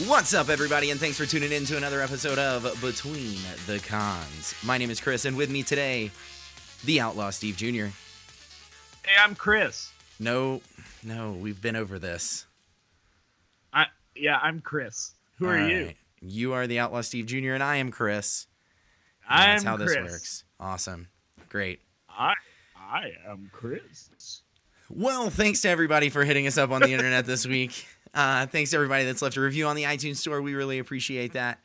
What's up, everybody, and thanks for tuning in to another episode of Between the Cons. My name is Chris, and with me today, the Outlaw Steve Jr. Hey, I'm Chris. No, we've been over this. I'm Chris. Who are you? You are the Outlaw Steve Jr., and I am Chris. That's how Chris. This works. Awesome. Great. I am Chris. Well, thanks to everybody for hitting us up on the internet this week. Thanks to everybody that's left a review on the iTunes store. We really appreciate that.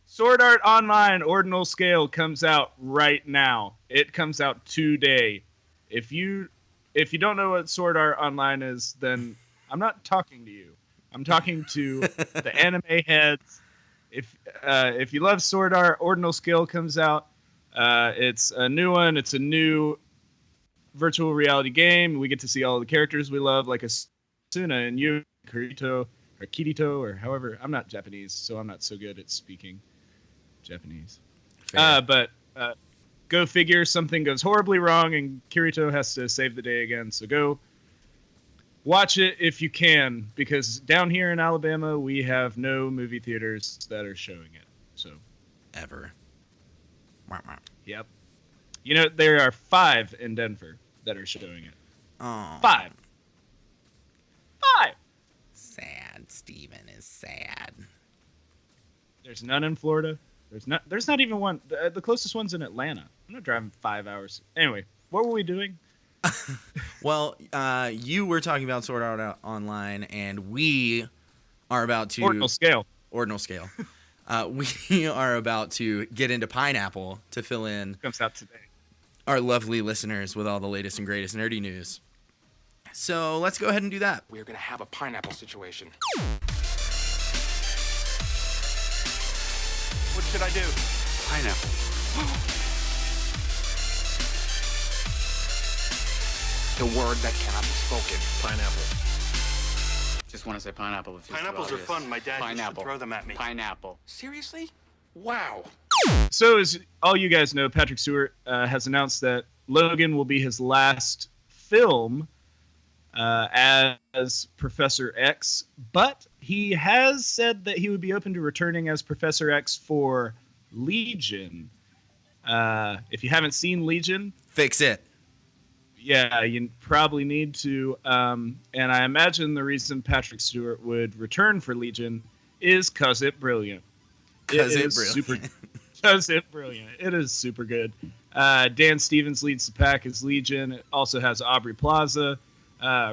Sword Art Online Ordinal Scale comes out right now. It comes out today. If you don't know what Sword Art Online is, then I'm not talking to you. I'm talking to the anime heads. If you love Sword Art, Ordinal Scale comes out. It's a new one. It's a new virtual reality game. We get to see all the characters we love, like Asuna and Yu, Kirito, or Kirito, or however. I'm not Japanese, so I'm not so good at speaking Japanese. But go figure, something goes horribly wrong, and Kirito has to save the day again. So go watch it if you can, because down here in Alabama, we have no movie theaters that are showing it. So Ever. Yep. You know, there are 5 in Denver that are showing it. Oh. 5. Sad. Steven is sad. There's none in Florida. There's not even one. The closest one's in Atlanta. I'm not driving 5 hours. Anyway, what were we doing? Well, you were talking about Sword Art Online, and we are about to... Ordinal Scale. We are about to get into Pineapple to fill in... Comes out today. Our lovely listeners with all the latest and greatest nerdy news. So let's go ahead and do that. We're going to have a pineapple situation. What should I do? Pineapple. The word that cannot be spoken. Pineapple. Just want to say pineapple. Pineapples are fun. My dad used to throw them at me. Pineapple. Seriously? Wow. So, as all you guys know, Patrick Stewart has announced that Logan will be his last film as Professor X, but he has said that he would be open to returning as Professor X for Legion. If you haven't seen Legion, Fix it. yeah, you probably need to. And I imagine the reason Patrick Stewart would return for Legion is 'cause it's brilliant. Because it's brilliant. It is super good. Dan Stevens leads the pack as Legion. It also has Aubrey Plaza,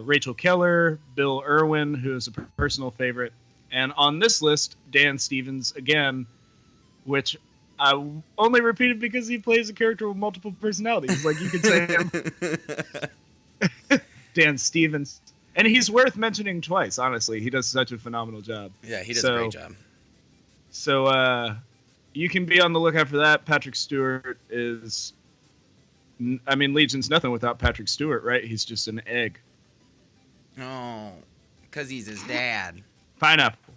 Rachel Keller, Bill Irwin, who is a personal favorite. And on this list, Dan Stevens again, which I only repeated because he plays a character with multiple personalities. Like, you could say him. Dan Stevens. And he's worth mentioning twice, honestly. He does such a phenomenal job. Yeah, he does a great job. So you can be on the lookout for that. Patrick Stewart is... I mean, Legion's nothing without Patrick Stewart, right? He's just an egg. Oh, because he's his dad. Pineapple.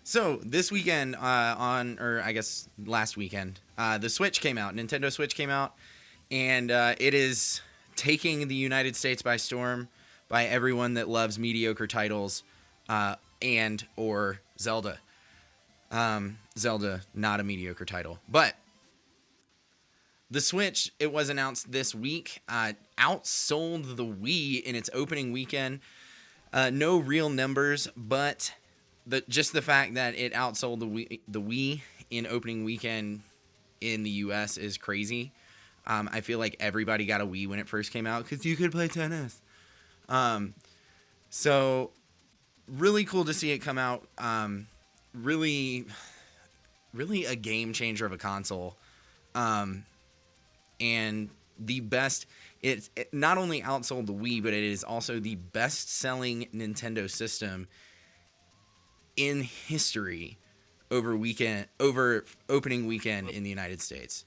So this weekend, last weekend, the Switch came out. Nintendo Switch came out, and it is taking the United States by storm by everyone that loves mediocre titles and or Zelda. Zelda, not a mediocre title. But the Switch, it was announced this week, outsold the Wii in its opening weekend. No real numbers, but just the fact that it outsold the Wii in opening weekend in the U.S. is crazy. I feel like everybody got a Wii when it first came out because you could play tennis. So really cool to see it come out. Really a game changer of a console. And the best, it not only outsold the Wii, but it is also the best-selling Nintendo system in history over opening weekend in the United States.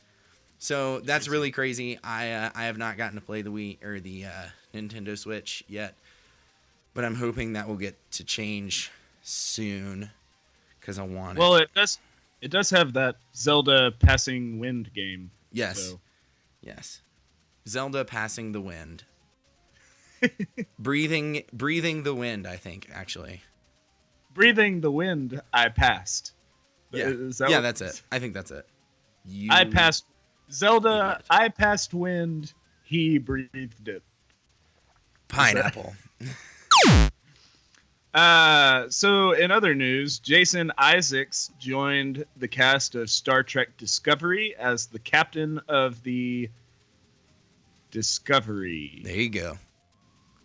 So that's really crazy. I have not gotten to play the Wii or the Nintendo Switch yet, but I'm hoping that will get to change soon because I want it. Well, it does have that Zelda Passing Wind game. Yes. So. Yes. Zelda Passing the Wind. Breathing the Wind, I think, actually. Breathing the Wind, I passed. Yeah, Is that yeah, what- that's it. I think that's it. I passed Zelda. idiot. I passed wind. He breathed it. Pineapple. So in other news, Jason Isaacs joined the cast of Star Trek Discovery as the captain of the Discovery. There you go.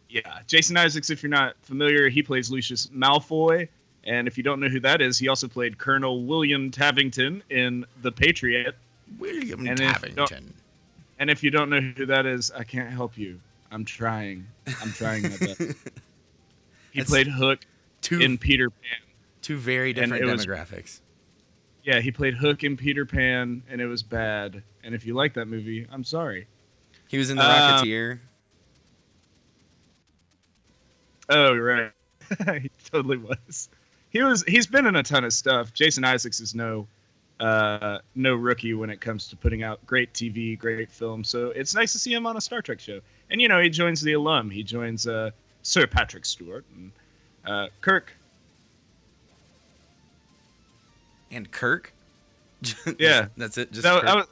Yeah, Jason Isaacs, if you're not familiar, he plays Lucius Malfoy. And if you don't know who that is, he also played Colonel William Tavington in The Patriot. William And Tavington. And if you don't know who that is, I can't help you. I'm trying my best. He played Hook in Peter Pan. Two very different it was- demographics. Yeah, he played Hook in Peter Pan, and it was bad. And if you like that movie, I'm sorry. He was in The Rocketeer. Oh, right. He totally was. He's been in a ton of stuff. Jason Isaacs is no rookie when it comes to putting out great TV, great film. So it's nice to see him on a Star Trek show. And he joins the alum. He joins Sir Patrick Stewart and Kirk. And Kirk? Yeah. That's it? Just That Kirk?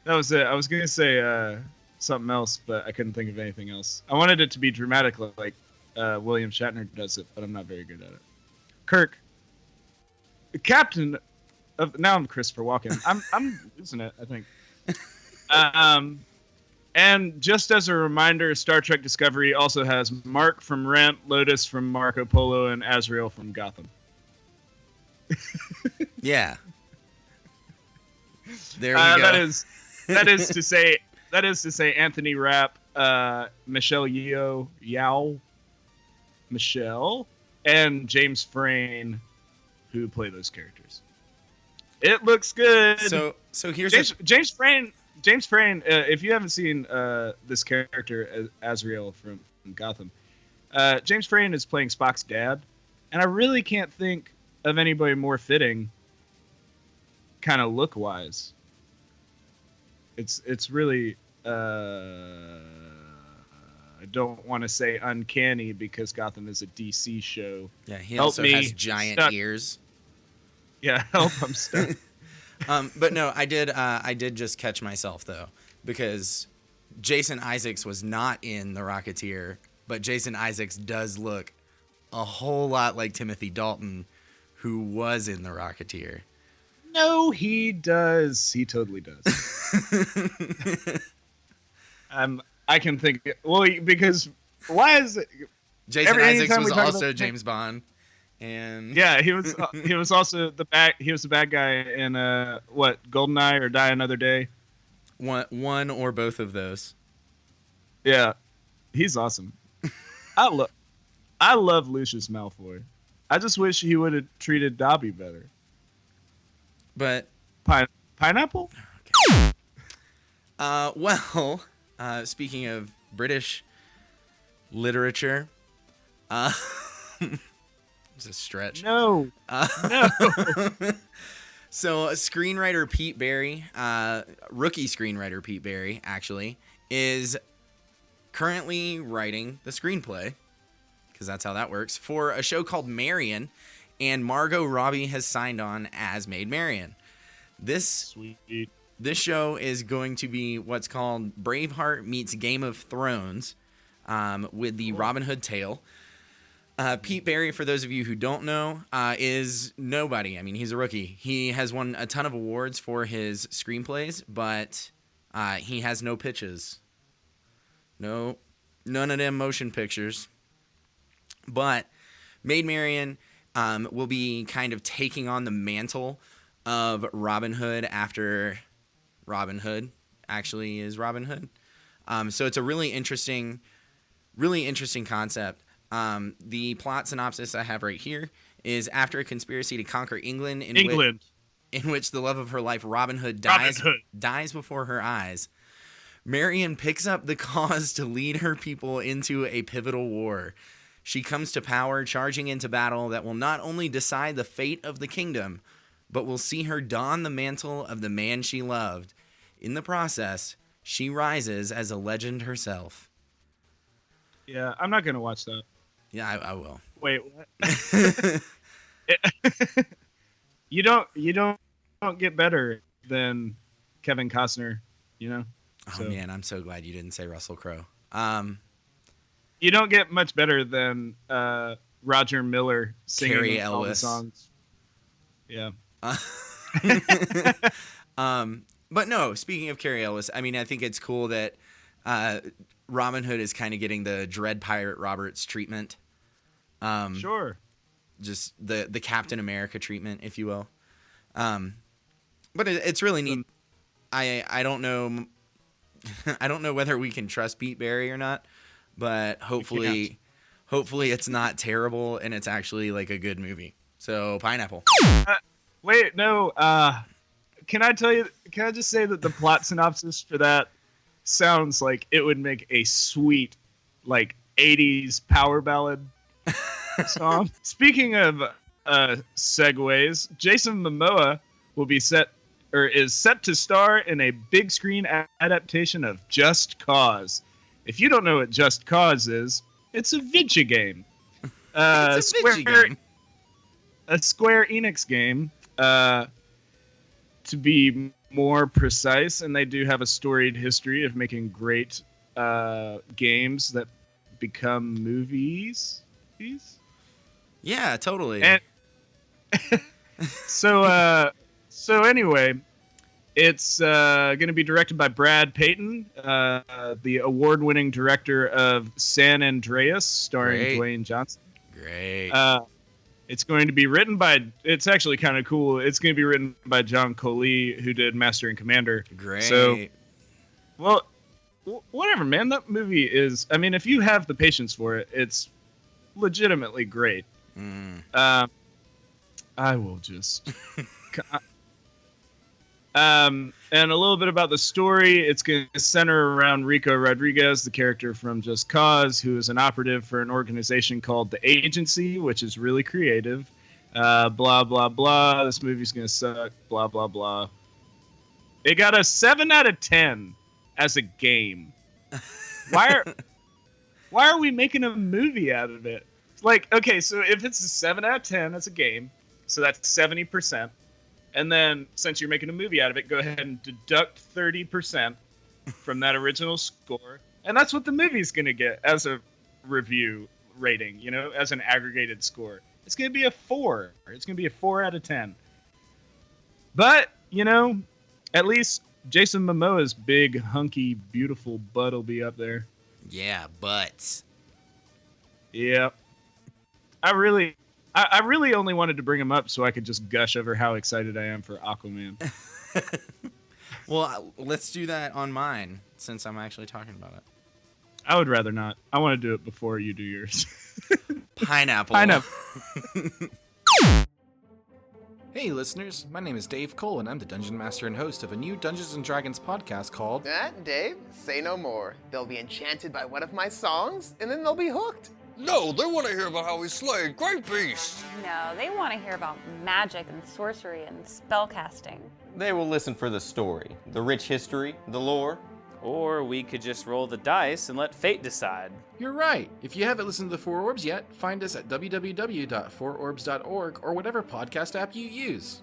was it. I was gonna say something else, but I couldn't think of anything else. I wanted it to be dramatic, like William Shatner does it, but I'm not very good at it. Kirk, the captain of now I'm Christopher Walken. I'm losing it, I think. And just as a reminder, Star Trek Discovery also has Mark from Rent, Lotus from Marco Polo, and Azrael from Gotham. Yeah. There we go. That is to say Anthony Rapp, Michelle Yeoh, Michelle, and James Frain, who play those characters. It looks good. So here's James Frain. If you haven't seen this character Azrael from Gotham, James Frain is playing Spock's dad, and I really can't think of anybody more fitting, kind of look wise. It's really I don't want to say uncanny because Gotham is a DC show. Yeah, he Help also me. has giant Stuck. ears. Yeah, help, I'm stuck. But no, I did just catch myself though, because Jason Isaacs was not in The Rocketeer, but Jason Isaacs does look a whole lot like Timothy Dalton, who was in The Rocketeer. No, he does. He totally does. I can think. Well, because why is it? Jason Isaacs anytime was we talk also about- James Bond, and Yeah, he was also the bad guy in GoldenEye or Die Another Day. one or both of those. Yeah, he's awesome. I love Lucius Malfoy. I just wish he would have treated Dobby better. But Pineapple? well, speaking of British literature, it's a stretch. No. No. So screenwriter Pete Barry, rookie screenwriter Pete Barry, actually, is currently writing the screenplay, because that's how that works, for a show called Marion, and Margot Robbie has signed on as Maid Marian. Sweet. This show is going to be what's called Braveheart meets Game of Thrones, with the Robin Hood tale. Pete Barry, for those of you who don't know, is nobody. I mean, he's a rookie. He has won a ton of awards for his screenplays, but he has no pitches. No, none of them motion pictures. But Maid Marian will be kind of taking on the mantle of Robin Hood after Robin Hood actually is Robin Hood. So it's a really interesting concept. The plot synopsis I have right here is: after a conspiracy to conquer England, in which the love of her life, Robin Hood, dies before her eyes, Marian picks up the cause to lead her people into a pivotal war. She comes to power, charging into battle that will not only decide the fate of the kingdom, but will see her don the mantle of the man she loved. In the process, she rises as a legend herself. Yeah, I'm not gonna watch that. Yeah, I will. Wait, what? You don't get better than Kevin Costner, you know? Oh man, I'm so glad you didn't say Russell Crowe. You don't get much better than Roger Miller singing Carrie all the Ellis. songs. Yeah. But no, speaking of Carrie Ellis, I mean, I think it's cool that Robin Hood is kind of getting the Dread Pirate Roberts treatment. Sure. Just the Captain America treatment, if you will. But it's really neat. I don't know. I don't know whether we can trust Pete Barry or not, but hopefully it's not terrible and it's actually like a good movie. So Pineapple. Wait, no. Can I just say that the plot synopsis for that sounds like it would make a sweet, like, 80s power ballad song? Speaking of segues, Jason Momoa is set to star in a big screen adaptation of Just Cause. If you don't know what Just Cause is, it's a video game. It's a video game. A Square Enix game, to be more precise, and they do have a storied history of making great games that become movies. Yeah, totally. And so anyway, it's going to be directed by Brad Payton, the award-winning director of San Andreas, starring Dwayne Johnson. Great. It's going to be written by. It's actually kind of cool. It's going to be written by John Coley, who did Master and Commander. Great. So, well, whatever, man. That movie is. I mean, if you have the patience for it, it's legitimately great. I will just. And a little bit about the story. It's going to center around Rico Rodriguez, the character from Just Cause, who is an operative for an organization called The Agency, which is really creative. Blah, blah, blah. This movie's going to suck. Blah, blah, blah. It got a 7 out of 10 as a game. Why are we making a movie out of it? Like, okay, so if it's a 7 out of 10 as a game, so that's 70%. And then, since you're making a movie out of it, go ahead and deduct 30% from that original score. And that's what the movie's going to get as a review rating, you know, as an aggregated score. It's going to be a 4. It's going to be a 4 out of 10. But, you know, at least Jason Momoa's big, hunky, beautiful butt will be up there. Yeah, butts. Yep. I really only wanted to bring him up so I could just gush over how excited I am for Aquaman. Well, let's do that on mine, since I'm actually talking about it. I would rather not. I want to do it before you do yours. Pineapple. Hey listeners, my name is Dave Cole and I'm the Dungeon Master and host of a new Dungeons & Dragons podcast called... Dave, say no more. They'll be enchanted by one of my songs, and then they'll be hooked. No, they want to hear about how we slayed great beasts. No, they want to hear about magic and sorcery and spellcasting. They will listen for the story, the rich history, the lore. Or we could just roll the dice and let fate decide. You're right. If you haven't listened to The Four Orbs yet, find us at www.fourorbs.org or whatever podcast app you use.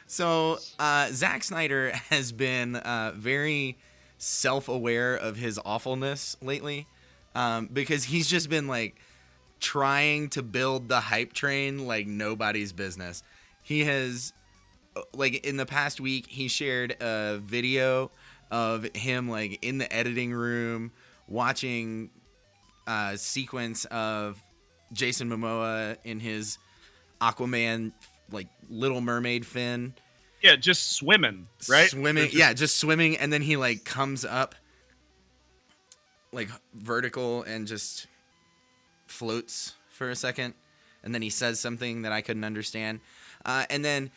So, Zack Snyder has been very self-aware of his awfulness lately, because he's just been like trying to build the hype train like nobody's business. He has, like, in the past week, he shared a video of him like in the editing room watching a sequence of Jason Momoa in his Aquaman, like, Little Mermaid fin. Yeah, just swimming, right? Just swimming, and then he like comes up like vertical and just floats for a second, and then he says something that I couldn't understand. And then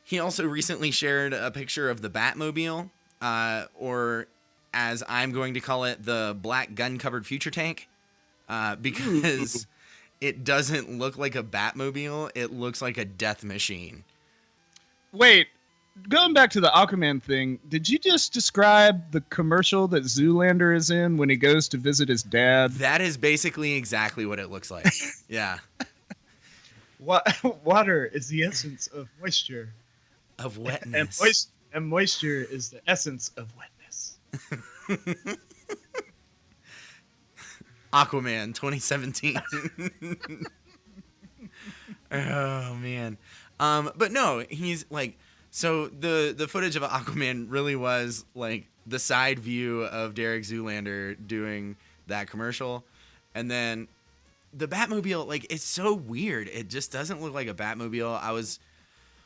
he also recently shared a picture of the Batmobile, or as I'm going to call it, the black gun-covered future tank, because it doesn't look like a Batmobile. It looks like a death machine. Wait, going back to the Aquaman thing, did you just describe the commercial that Zoolander is in when he goes to visit his dad? That is basically exactly what it looks like. Yeah. Water is the essence of moisture. Of wetness. And moisture is the essence of wetness. Aquaman 2017. Oh man. But no, he's like, so the footage of Aquaman really was like the side view of Derek Zoolander doing that commercial, and then the Batmobile, like, it's so weird. It just doesn't look like a Batmobile. I was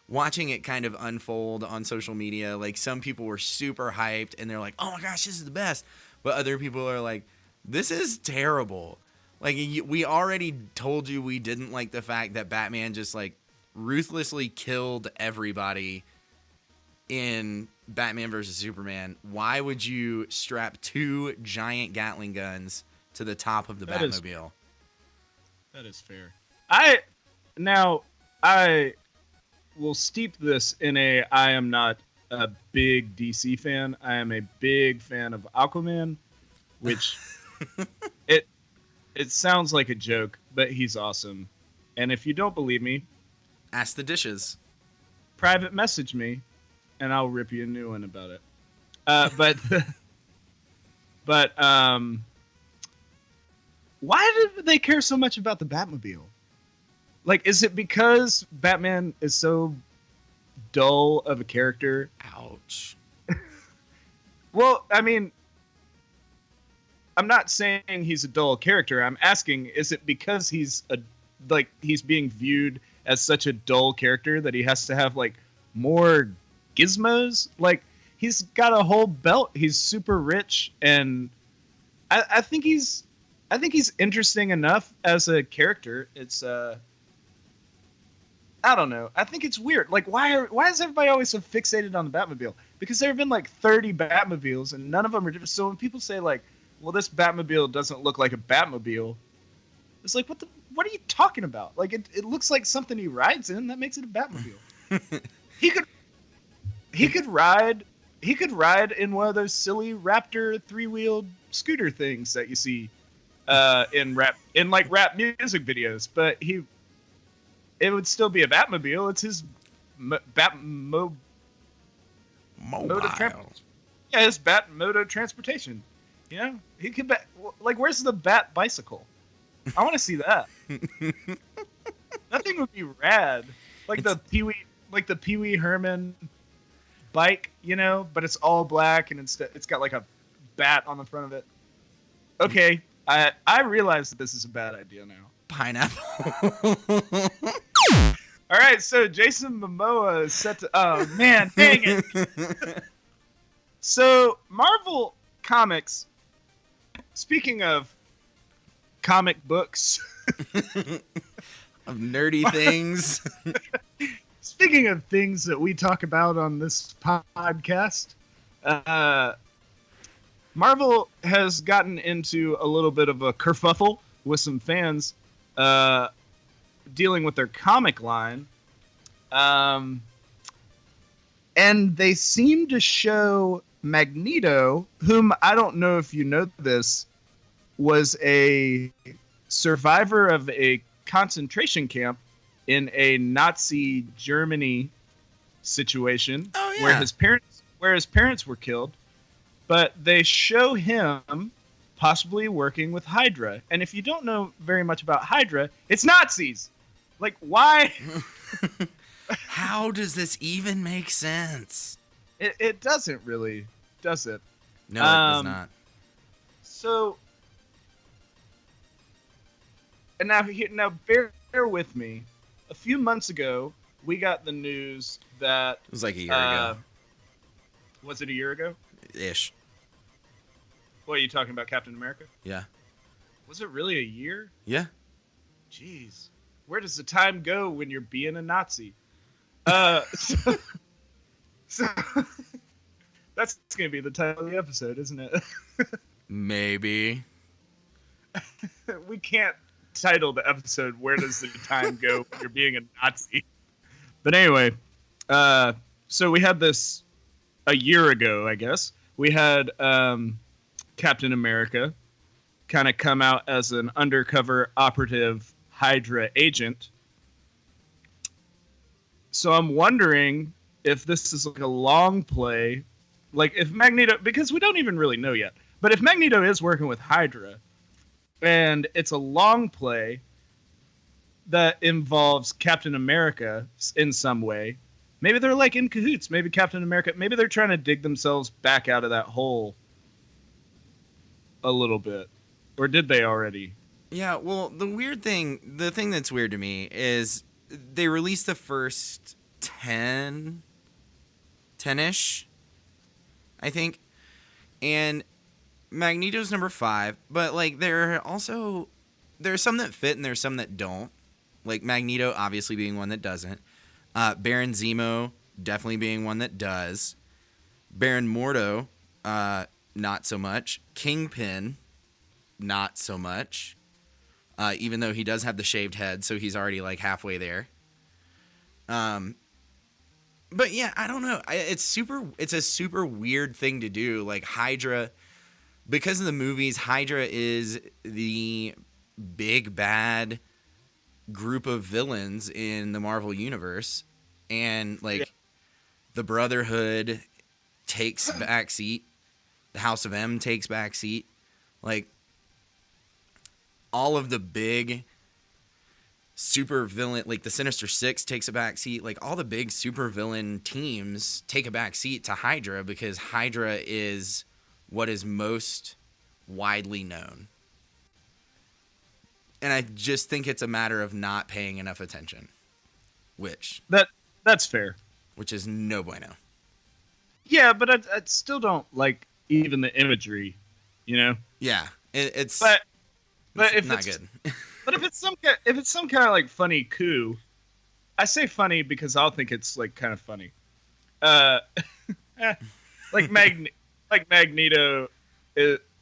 watching it kind of unfold on social media. Like, some people were super hyped and they're like, oh my gosh, this is the best. But other people are like, this is terrible. Like, we already told you we didn't like the fact that Batman just, like, ruthlessly killed everybody in Batman vs. Superman. Why would you strap 2 giant Gatling guns to the top of the Batmobile? That is fair. I will steep this in I am not a big DC fan. I am a big fan of Aquaman, which it sounds like a joke, but he's awesome. And if you don't believe me, ask the dishes. Private message me, and I'll rip you a new one about it. But why do they care so much about the Batmobile? Like, is it because Batman is so dull of a character? Ouch. Well, I mean, I'm not saying he's a dull character. I'm asking, is it because he's being viewed as such a dull character that he has to have like more gizmos? Like, he's got a whole belt. He's super rich, and I think he's interesting enough as a character. It's I don't know. I think it's weird. Like, why is everybody always so fixated on the Batmobile? Because there have been like 30 Batmobiles, and none of them are different. So when people say like, well, this Batmobile doesn't look like a Batmobile, it's like, what are you talking about? Like, it looks like something he rides in. That makes it a Batmobile. He could ride in one of those silly Raptor 3-wheeled scooter things that you see in rap music videos, but it would still be a Batmobile. It's his mode of his mode of transportation. You know, he could like, where's the Bat bicycle? I want to see that. That thing would be rad. Like the Pee Wee Herman bike, you know, but it's all black and it's got like a bat on the front of it. Okay, I realize that this is a bad idea now. Pineapple. All right, so Jason Momoa is set to. Oh man, dang it! So Marvel Comics. Speaking of comic books, of nerdy things. Speaking of things that we talk about on this podcast, Marvel has gotten into a little bit of a kerfuffle with some fans dealing with their comic line. And they seem to show Magneto, whom I don't know if you know this, was a survivor of a concentration camp in a Nazi Germany situation. Oh, yeah. where his parents were killed. But they show him possibly working with Hydra. And if you don't know very much about Hydra, it's Nazis. Like, why? How does this even make sense? It doesn't really, does it? No, it does not. So, and now bear with me. A few months ago, we got the news that it was like a year ago. Was it a year ago? Ish. What, are you talking about Captain America? Yeah. Was it really a year? Yeah. Jeez. Where does the time go when you're being a Nazi? So that's going to be the title of the episode, isn't it? Maybe. We can't title the episode, Where Does the Time Go When You're Being a Nazi? But anyway, so we had this a year ago, I guess. We had Captain America kind of come out as an undercover operative Hydra agent. So I'm wondering if this is like a long play, like if Magneto, because we don't even really know yet, but if Magneto is working with Hydra and it's a long play that involves Captain America in some way, maybe they're like in cahoots. Maybe Captain America, maybe they're trying to dig themselves back out of that hole a little bit. Or did they already? Yeah, well, the thing that's weird to me is they released the first 10-ish, I think. And Magneto's number 5, but like there are some that fit and there's some that don't. Like Magneto obviously being one that doesn't. Baron Zemo definitely being one that does. Baron Mordo, not so much. Kingpin, not so much. Even though he does have the shaved head, so he's already like halfway there. But yeah, I don't know. It's a super weird thing to do. Like Hydra, because of the movies, Hydra is the big bad group of villains in the Marvel universe, and like the Brotherhood takes backseat, the House of M takes backseat, like all of the big super villain, like the Sinister Six takes a backseat, like all the big super villain teams take a backseat to Hydra because Hydra is what is most widely known. And I just think it's a matter of not paying enough attention, That's fair. which is no bueno. Yeah, but I still don't like even the imagery, you know. Yeah, it's But if not it's good. but if it's some kind of like funny coup, I say funny because I'll think it's like kind of funny. Like Magneto,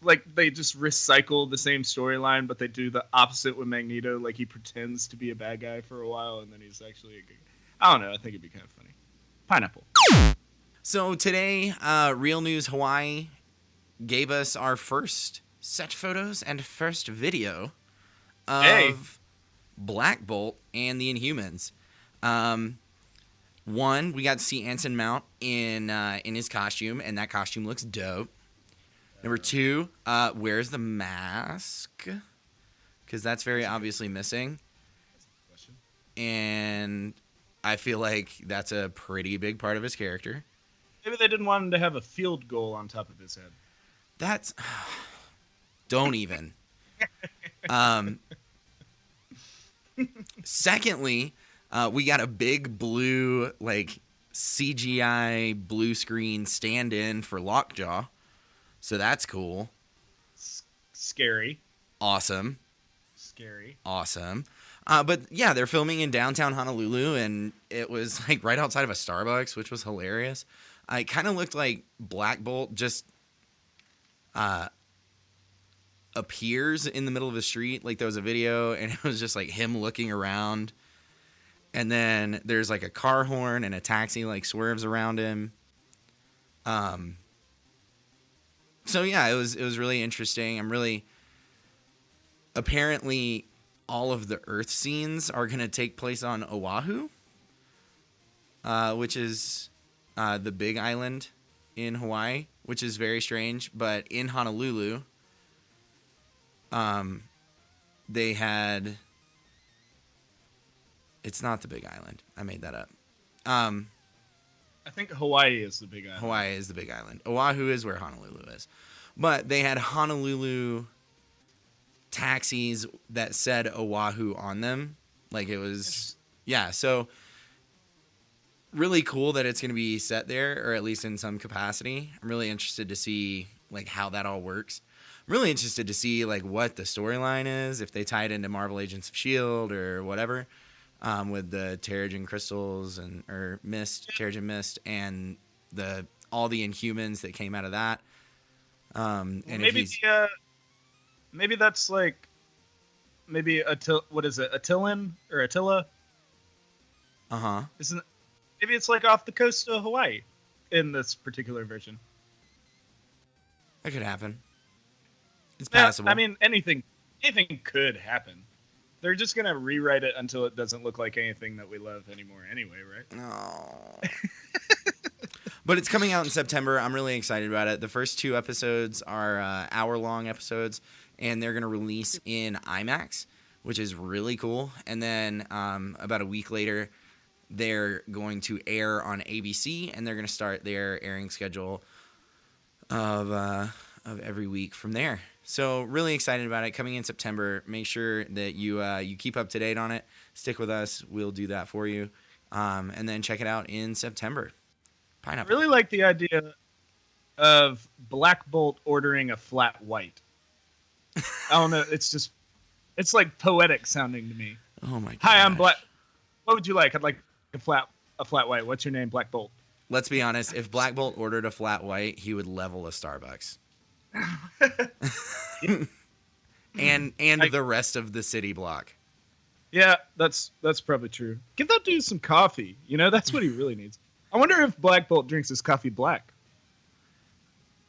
like they just recycle the same storyline, but they do the opposite with Magneto. Like he pretends to be a bad guy for a while, and then he's actually a good guy. I don't know. I think it'd be kind of funny. Pineapple. So today, Real News Hawaii gave us our first set photos and first video of Black Bolt and the Inhumans. One, we got to see Anson Mount in his costume, and that costume looks dope. Number 2, where's the mask? Because that's very obviously missing. And I feel like that's a pretty big part of his character. Maybe they didn't want him to have a field goal on top of his head. That's... Don't even. Secondly, we got a big blue, like, CGI blue screen stand-in for Lockjaw. So that's cool. Scary. Awesome. Scary. Awesome. But yeah, they're filming in downtown Honolulu, and it was like right outside of a Starbucks, which was hilarious. It kind of looked like Black Bolt just appears in the middle of the street. Like there was a video, and it was just like him looking around, and then there's like a car horn and a taxi like swerves around him. So yeah, it was really interesting. Apparently all of the Earth scenes are going to take place on Oahu, which is the big island in Hawaii, which is very strange. But in Honolulu, they had... It's not the big island. I made that up. I think Hawaii is the big island. Hawaii is the big island. Oahu is where Honolulu is. But they had Honolulu taxis that said Oahu on them. Like it was... Yeah, so really cool that it's going to be set there, or at least in some capacity. I'm really interested to see like how that all works. I'm really interested to see like what the storyline is, if they tie it into Marvel Agents of S.H.I.E.L.D. or whatever. With the Terrigen crystals Terrigen mist, and all the Inhumans that came out of that. And maybe that's like what is it? Attilan or Attila? Uh-huh. Maybe it's like off the coast of Hawaii in this particular version. That could happen. It's Yeah, passable. I mean, anything could happen. They're just gonna rewrite it until it doesn't look like anything that we love anymore anyway, right? No. But it's coming out in September. I'm really excited about it. The first 2 episodes are hour-long episodes, and they're going to release in IMAX, which is really cool. And then about a week later, they're going to air on ABC, and they're going to start their airing schedule of every week from there. So really excited about it. Coming in September. Make sure that you keep up to date on it. Stick with us. We'll do that for you. And then check it out in September. Pineapple. I really like the idea of Black Bolt ordering a flat white. I don't know. It's like poetic sounding to me. Oh my god. Hi, I'm Black. What would you like? I'd like a flat white. What's your name? Black Bolt. Let's be honest. If Black Bolt ordered a flat white, he would level a Starbucks. and the rest of the city block. Yeah, that's probably true. Give that dude some coffee. You know, that's what he really needs. I wonder if Black Bolt drinks his coffee black.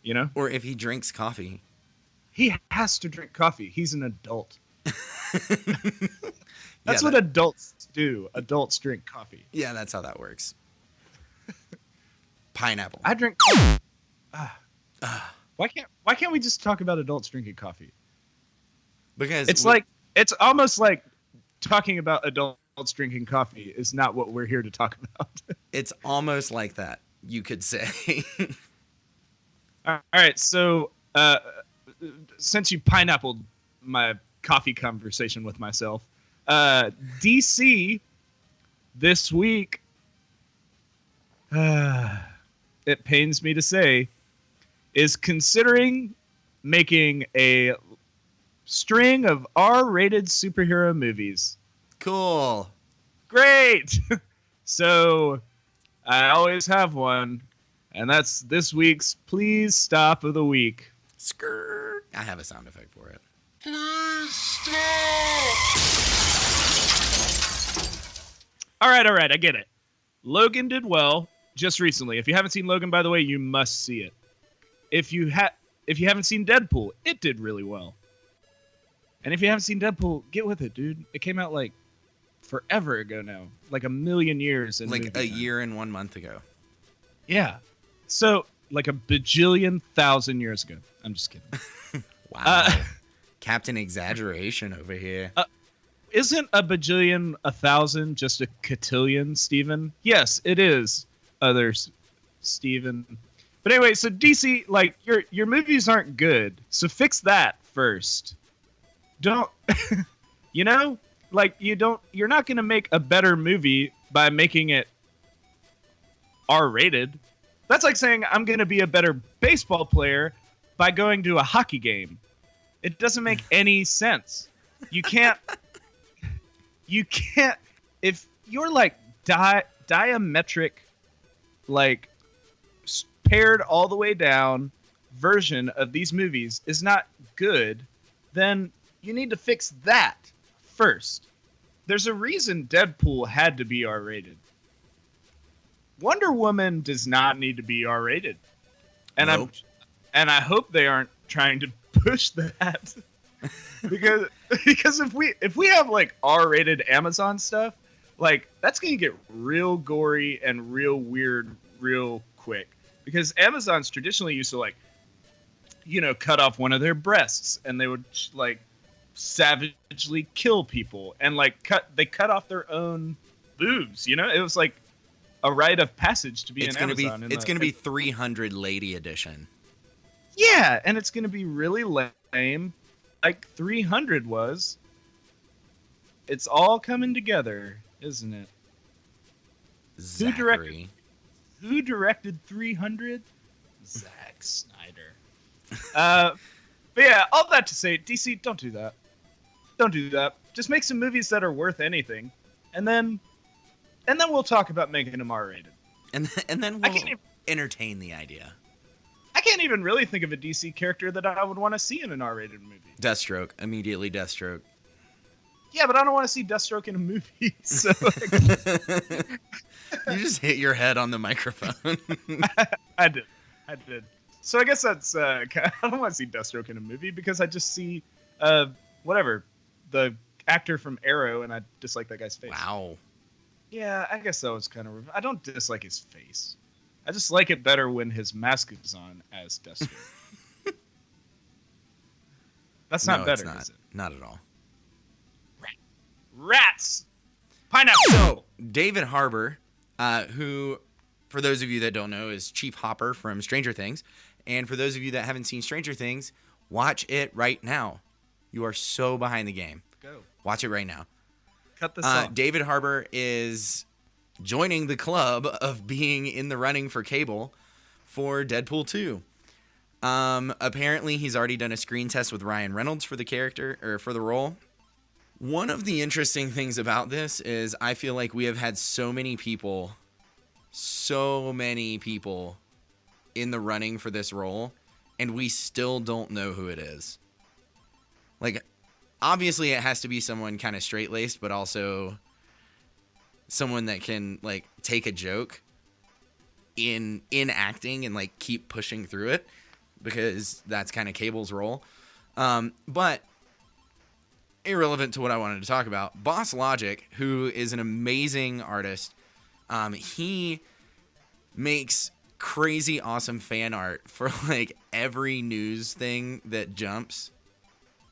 You know? Or if he drinks coffee. He has to drink coffee. He's an adult. That's Yeah, what adults do. Adults drink coffee. Yeah, that's how that works. Pineapple. I drink Why can't we just talk about adults drinking coffee? Because it's almost like talking about adults drinking coffee is not what we're here to talk about. It's almost like that, you could say. All right, so since you pineappled my coffee conversation with myself, DC this week, it pains me to say, is considering making a string of R-rated superhero movies. Cool. Great. So I always have one, and that's this week's Please Stop of the Week. Skirt. I have a sound effect for it. All right, I get it. Logan did well just recently. If you haven't seen Logan, by the way, you must see it. If you haven't seen Deadpool, it did really well. And if you haven't seen Deadpool, get with it, dude. It came out like forever ago now, like a million years. Like a year and 1 month ago. Yeah. So like a bajillion thousand years ago. I'm just kidding. Wow. Captain Exaggeration over here. Isn't a bajillion 1,000 just a cotillion, Steven? Yes, it is. Others, Steven. But anyway, so DC, like your movies aren't good, so fix that first. Don't, you know, like you're not gonna make a better movie by making it R-rated. That's like saying I'm gonna be a better baseball player by going to a hockey game. It doesn't make any sense. You can't. If you're like diametric, like pared all the way down version of these movies is not good, then you need to fix that first. There's a reason Deadpool had to be R-rated. Wonder Woman does not need to be R-rated. And Nope. I hope they aren't trying to push that. because if we have like R-rated Amazon stuff, like that's gonna get real gory and real weird real quick. Because Amazon's traditionally used to like, you know, cut off one of their breasts and they would like savagely kill people and like cut off their own boobs. You know, it was like a rite of passage to be It's an gonna Amazon. be 300 lady edition. Yeah, and it's gonna be really lame, like 300 was. It's all coming together, isn't it? Zachary. Who directed 300? Zack Snyder. But yeah, all that to say, DC, don't do that. Don't do that. Just make some movies that are worth anything, and then we'll talk about making them R-rated. And then we'll entertain the idea. I can't even really think of a DC character that I would want to see in an R-rated movie. Deathstroke. Immediately Deathstroke. Yeah, but I don't want to see Deathstroke in a movie. So like, You just hit your head on the microphone. I did. So I guess that's I don't want to see Deathstroke in a movie because I just see whatever, the actor from Arrow, and I dislike that guy's face. Wow. Yeah, I guess that was kind of. I don't dislike his face. I just like it better when his mask is on as Deathstroke. That's not better, it's not. is it? Not at all. Rats! Pineapple! So, David Harbour, who, for those of you that don't know, is Chief Hopper from Stranger Things. And for those of you that haven't seen Stranger Things, watch it right now. You are so behind the game. Go. Watch it right now. Cut this off. David Harbour is joining the club of being in the running for Cable for Deadpool 2. Apparently, he's already done a screen test with Ryan Reynolds for the character, or for the role. One of the interesting things about this is I feel like we have had so many people in the running for this role, and we still don't know who it is. Like, obviously it has to be someone kind of straight-laced, but also someone that can, like, take a joke in acting and, like, keep pushing through it, because that's kind of Cable's role. But irrelevant to what I wanted to talk about, Boss Logic, who is an amazing artist, he makes crazy awesome fan art for like every news thing that jumps,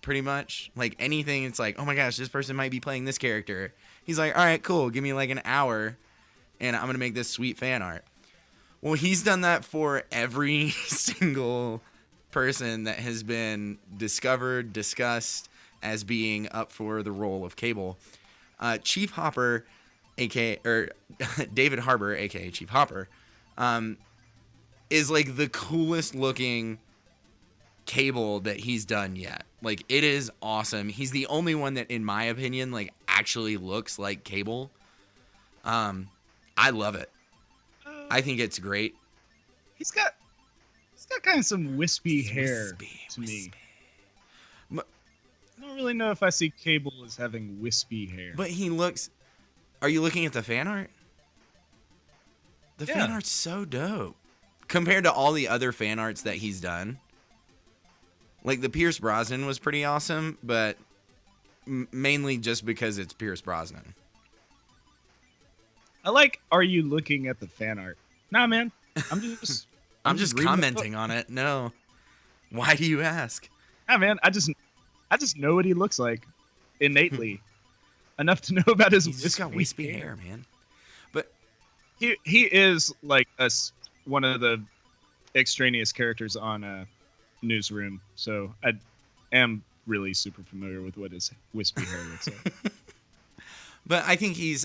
pretty much. Like anything, it's like, oh my gosh, this person might be playing this character. He's like, all right, cool, give me like an hour and I'm gonna make this sweet fan art. Well, he's done that for every single person that has been discovered, discussed as being up for the role of Cable. Chief Hopper, David Harbour, aka Chief Hopper, is like the coolest looking Cable that he's done yet. Like, it is awesome. He's the only one that, in my opinion, like actually looks like Cable. I love it. I think it's great. He's got kind of some wispy hair to me. I don't really know if I see Cable as having wispy hair. But he looks... Are you looking at the fan art? The fan art's so dope. Compared to all the other fan arts that he's done. Like, the Pierce Brosnan was pretty awesome, but mainly just because it's Pierce Brosnan. I like, are you looking at the fan art? Nah, man. I'm just... I'm just commenting on it. No. Why do you ask? Nah, man. I just know what he looks like innately. Enough to know about his He's just got wispy hair, man. But he is like one of the extraneous characters on Newsroom, so I am really super familiar with what his wispy hair looks like. But I think he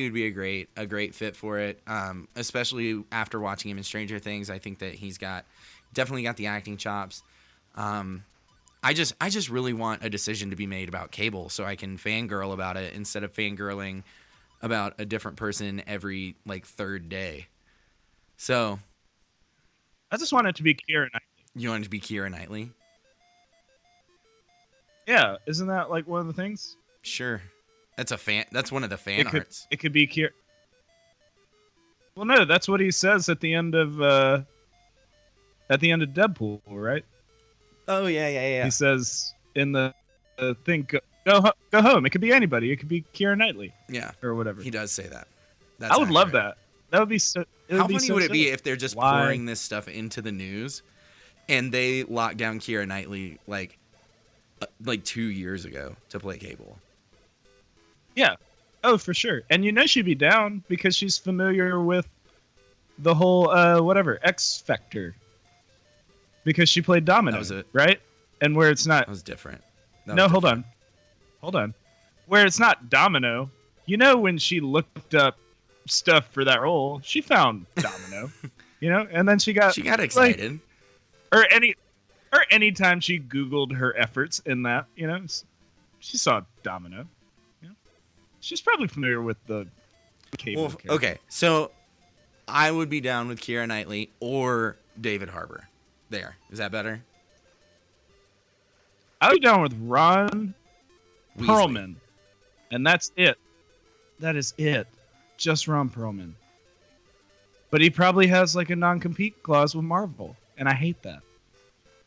would be a great fit for it, especially after watching him in Stranger Things. I think that he's definitely got the acting chops. I just really want a decision to be made about Cable so I can fangirl about it instead of fangirling about a different person every like third day. So I just want it to be Keira Knightley. You want it to be Keira Knightley? Yeah, isn't that like one of the things? Sure. That's one of the fan arts. It could be Keira. Well, no, that's what he says at the end of Deadpool, right? Oh yeah. He says in the thing, go home. It could be anybody. It could be Keira Knightley. Yeah, or whatever. He does say that. I would love that. That would be so. How funny would it be if they're just pouring this stuff into the news, and they lock down Keira Knightley like 2 years ago to play Cable? Yeah. Oh, for sure. And she'd be down because she's familiar with the whole X Factor. Because she played Domino, right? And where it's not... That was different. Hold on. Where it's not Domino, when she looked up stuff for that role, she found Domino, and then she got excited. Or anytime she Googled her efforts in that, she saw Domino. She's probably familiar with the Cable character. Okay, so I would be down with Keira Knightley or David Harbour. There. Is that better? I would be down with Ron Weasley. Perlman. And that's it. That is it. Just Ron Perlman. But he probably has like a non-compete clause with Marvel, and I hate that.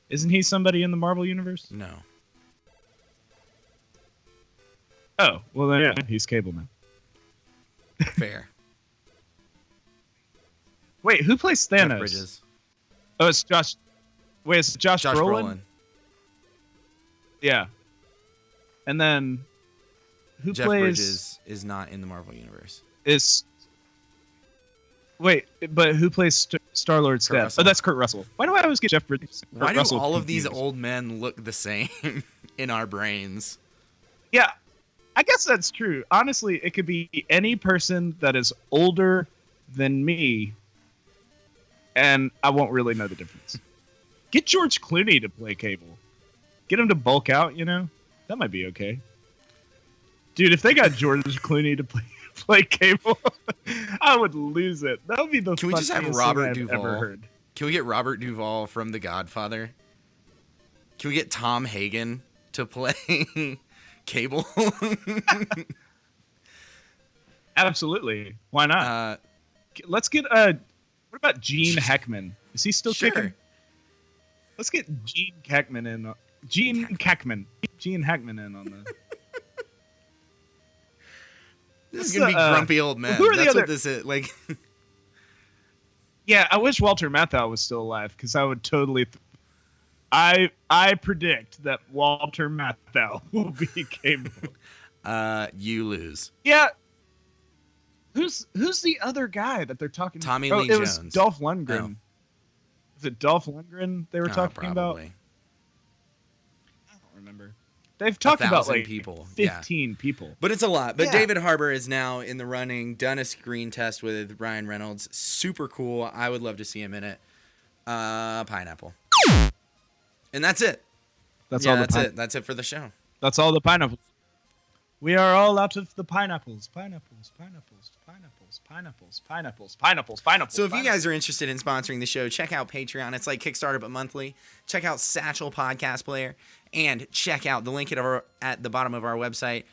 Isn't he somebody in the Marvel universe? No. Oh, well then yeah, he's Cable now. Fair. Wait, who plays Jeff Thanos? Bridges. Oh, it's Josh. Wait, it's Josh Brolin? Yeah. And then who Jeff plays Bridges is not in the Marvel universe. is Wait, but who plays Star-Lord's dad? Russell. Oh, that's Kurt Russell. Why do I always get Jeff Bridges? Why Kurt do Russell all of these confused? old men look the same in our brains? Yeah, I guess that's true. Honestly, it could be any person that is older than me, and I won't really know the difference. Get George Clooney to play Cable. Get him to bulk out, you know? That might be okay. Dude, if they got George Clooney to play Cable, I would lose it. That would be the Can we just have funniest Robert thing I've ever Duvall? heard. Can we get Robert Duvall from The Godfather? Can we get Tom Hagen to play Cable? Absolutely. Why not? Let's get what about Gene Hackman? Is he still Sure. kicking? Let's get Gene Hackman in. Gene Hackman in on the. This is gonna be grumpy old men. who are the That's other- what this is. Like, Yeah, I wish Walter Matthau was still alive because I would totally. I predict that Walter Matthau will be Cable. you lose. Yeah. Who's the other guy that they're talking? Tommy oh, Lee it was Jones. Dolph Lundgren. Oh. Is it Dolph Lundgren they were talking Probably. about? I don't remember. They've talked about 1,000 like people. 15 people. But it's a lot. But Yeah. David Harbour is now in the running, done a screen test with Ryan Reynolds. Super cool. I would love to see him in it. Pineapple. And that's it. That's yeah, all. That's it for the show. That's all the pineapples. We are all out of the pineapples. So if you guys are interested in sponsoring the show, check out Patreon. It's like Kickstarter but monthly. Check out Satchel Podcast Player, and check out the link at the bottom of our website.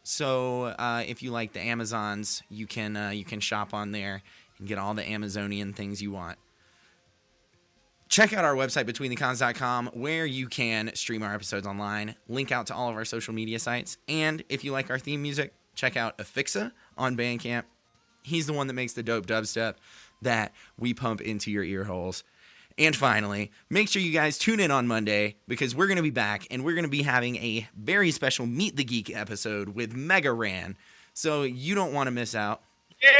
So if you like the Amazons, you can shop on there and get all the Amazonian things you want. Check out our website, betweenthecons.com, where you can stream our episodes online, link out to all of our social media sites, and if you like our theme music, check out Affixa on Bandcamp. He's the one that makes the dope dubstep that we pump into your ear holes. And finally, make sure you guys tune in on Monday, because we're going to be back, and we're going to be having a very special Meet the Geek episode with Mega Ran. So you don't want to miss out. Yeah!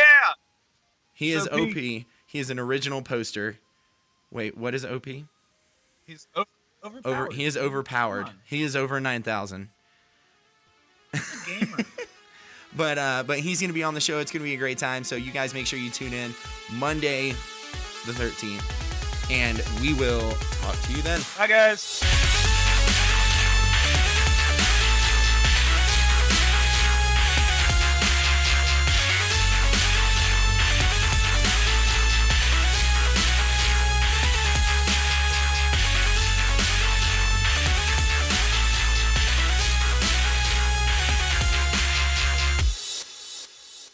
He is OP. OP. He is an original poster. Wait, what is OP? He's overpowered. He is overpowered. Come on. He is over 9,000. But he's going to be on the show. It's going to be a great time. So you guys make sure you tune in Monday the 13th. And we will talk to you then. Bye, guys.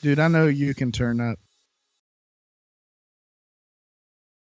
Dude, I know you can turn up.